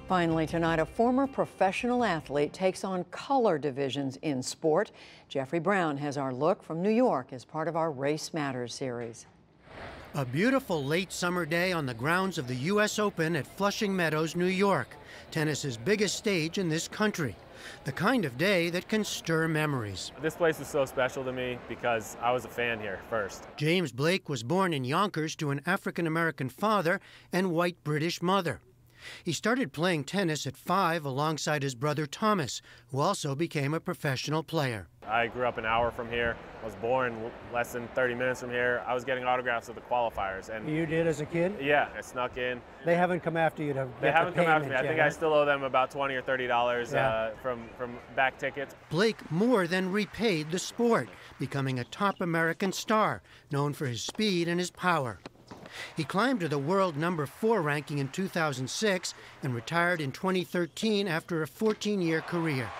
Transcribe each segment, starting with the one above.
Finally tonight, a former professional athlete takes on color divisions in sport. Jeffrey Brown has our look from New York as part of our Race Matters series. A beautiful late summer day on the grounds of the U.S. Open at Flushing Meadows, New York, tennis's biggest stage in this country. The kind of day that can stir memories. This place is so special to me because I was a fan here first. James Blake was born in Yonkers to an African-American father and white British mother. He started playing tennis at 5 alongside his brother Thomas, who also became a professional player. I grew up an hour from here. I was born less than 30 minutes from here. I was getting autographs at the qualifiers. And you did as a kid? Yeah, I snuck in. They haven't come after you to get They haven't the come after me. I yet, think I still owe them about $20 or $30 from back tickets. Blake more than repaid the sport, becoming a top American star, known for his speed and his power. He climbed to the world #4 ranking in 2006 and retired in 2013 after a 14-year career.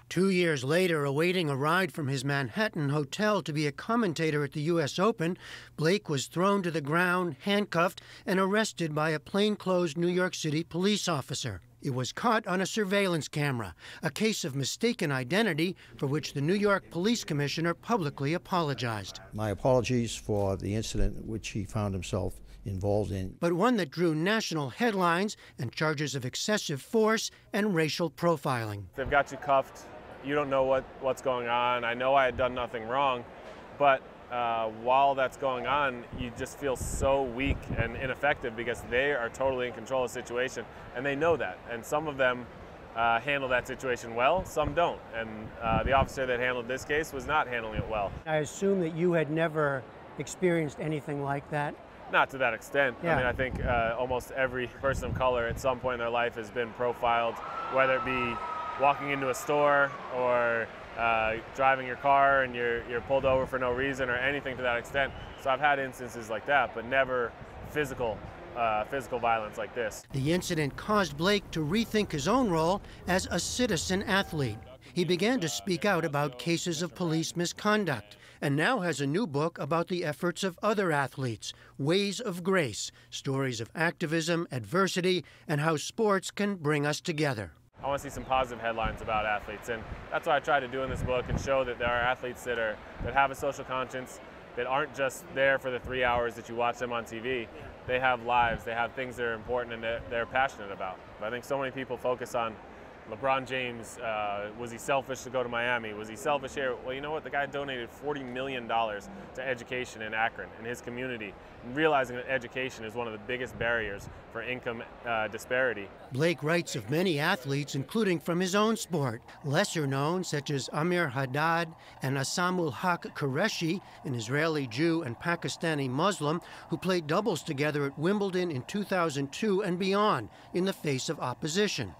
2 years later, awaiting a ride from his Manhattan hotel to be a commentator at the U.S. Open, Blake was thrown to the ground, handcuffed, and arrested by a plainclothes New York City police officer. It was caught on a surveillance camera, a case of mistaken identity for which the New York Police Commissioner publicly apologized. My apologies for the incident which he found himself involved in. But one that drew national headlines and charges of excessive force and racial profiling. They've got you cuffed. You don't know what's going on. I know I had done nothing wrong, but while that's going on, you just feel so weak and ineffective because they are totally in control of the situation, and they know that. And some of them handle that situation well, some don't. And the officer that handled this case was not handling it well. I assume that you had never experienced anything like that? Not to that extent. Yeah. I mean, I think almost every person of color at some point in their life has been profiled, whether it be walking into a store or driving your car and you're pulled over for no reason or anything to that extent. So I've had instances like that, but never physical violence like this. The incident caused Blake to rethink his own role as a citizen athlete. He began to speak out about cases of police misconduct and now has a new book about the efforts of other athletes, Ways of Grace, stories of activism, adversity, and how sports can bring us together. I want to see some positive headlines about athletes, and that's what I try to do in this book, and show that there are athletes that have a social conscience, that aren't just there for the 3 hours that you watch them on TV. They have lives, they have things that are important and that they're passionate about. But I think so many people focus on LeBron James, was he selfish to go to Miami? Was he selfish here? Well, you know what? The guy donated $40 million to education in Akron, in his community, and realizing that education is one of the biggest barriers for income disparity. Blake writes of many athletes, including from his own sport, lesser known, such as Amir Haddad and Asamul Haq Qureshi, an Israeli Jew and Pakistani Muslim, who played doubles together at Wimbledon in 2002 and beyond, in the face of opposition.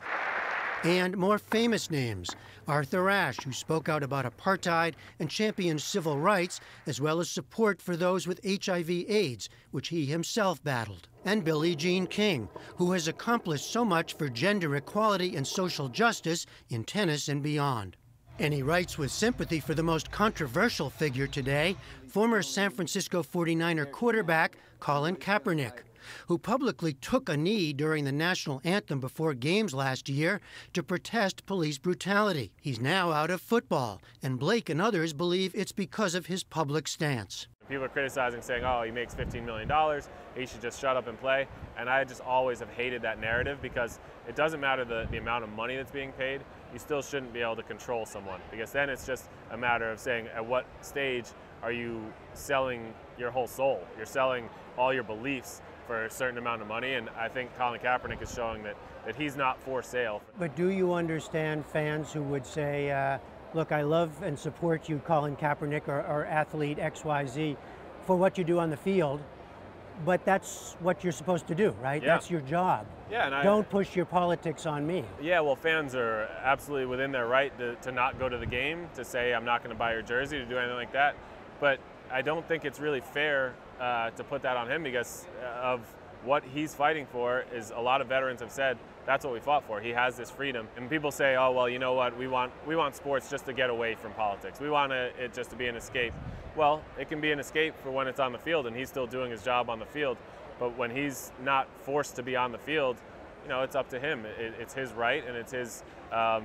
And more famous names, Arthur Ashe, who spoke out about apartheid and championed civil rights, as well as support for those with HIV/AIDS, which he himself battled. And Billie Jean King, who has accomplished so much for gender equality and social justice in tennis and beyond. And he writes with sympathy for the most controversial figure today, former San Francisco 49er quarterback Colin Kaepernick, who publicly took a knee during the national anthem before games last year to protest police brutality. He's now out of football, and Blake and others believe it's because of his public stance. People are criticizing, saying, oh, he makes $15 million, he should just shut up and play. And I just always have hated that narrative, because it doesn't matter the amount of money that's being paid, you still shouldn't be able to control someone, because then it's just a matter of saying, at what stage are you selling your whole soul? You're selling all your beliefs for a certain amount of money, and I think Colin Kaepernick is showing that he's not for sale. But do you understand fans who would say, look, I love and support you, Colin Kaepernick, or athlete XYZ, for what you do on the field, but that's what you're supposed to do, right? Yeah. That's your job. Yeah, and don't push your politics on me. Yeah, well, fans are absolutely within their right to not go to the game, to say, I'm not going to buy your jersey, to do anything like that. But I don't think it's really fair to put that on him, because of what he's fighting for. Is a lot of veterans have said that's what we fought for. He has this freedom, and people say, oh well, you know what, we want sports just to get away from politics. We want it just to be an escape. Well, it can be an escape for when it's on the field, and he's still doing his job on the field. But when he's not forced to be on the field, you know, it's up to him. It's his right, and it's his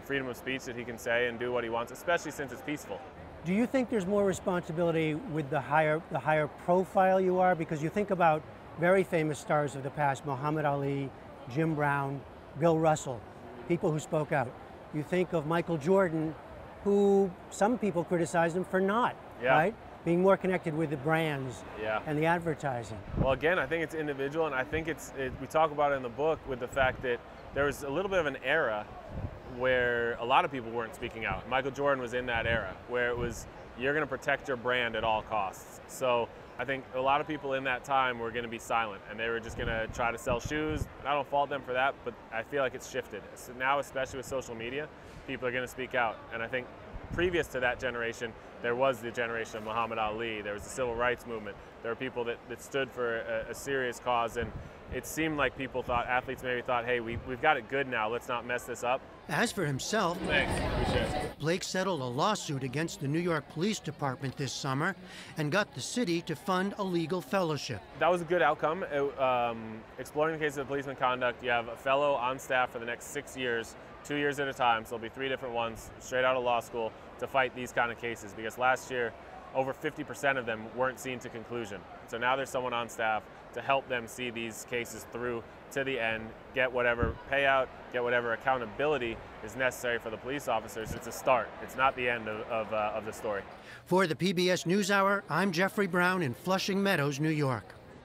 freedom of speech that he can say and do what he wants, especially since it's peaceful. Do you think there's more responsibility with the higher profile you are? Because you think about very famous stars of the past, Muhammad Ali, Jim Brown, Bill Russell, people who spoke out. You think of Michael Jordan, who some people criticize him for not, right? Being more connected with the brands and the advertising. Well, again, I think it's individual, and I think we talk about it in the book with the fact that there was a little bit of an era where a lot of people weren't speaking out. Michael Jordan was in that era where it was, you're going to protect your brand at all costs. So I think a lot of people in that time were going to be silent, and they were just going to try to sell shoes. I don't fault them for that, but I feel like it's shifted. So now, especially with social media, people are going to speak out. And I think previous to that generation, there was the generation of Muhammad Ali, there was the civil rights movement, there were people that stood for a serious cause, and it seemed like athletes maybe thought, hey, we've got it good now, let's not mess this up. As for himself, Thanks, appreciate it. Blake settled a lawsuit against the New York Police Department this summer and got the city to fund a legal fellowship. That was a good outcome. Exploring the case of policeman conduct, you have a fellow on staff for the next 6 years, 2 years at a time, so there'll be 3 different ones straight out of law school to fight these kind of cases, because last year over 50% of them weren't seen to conclusion. So now there's someone on staff to help them see these cases through to the end, get whatever payout, get whatever accountability is necessary for the police officers. It's a start. It's not the end of the story. For the PBS NewsHour, I'm Jeffrey Brown in Flushing Meadows, New York.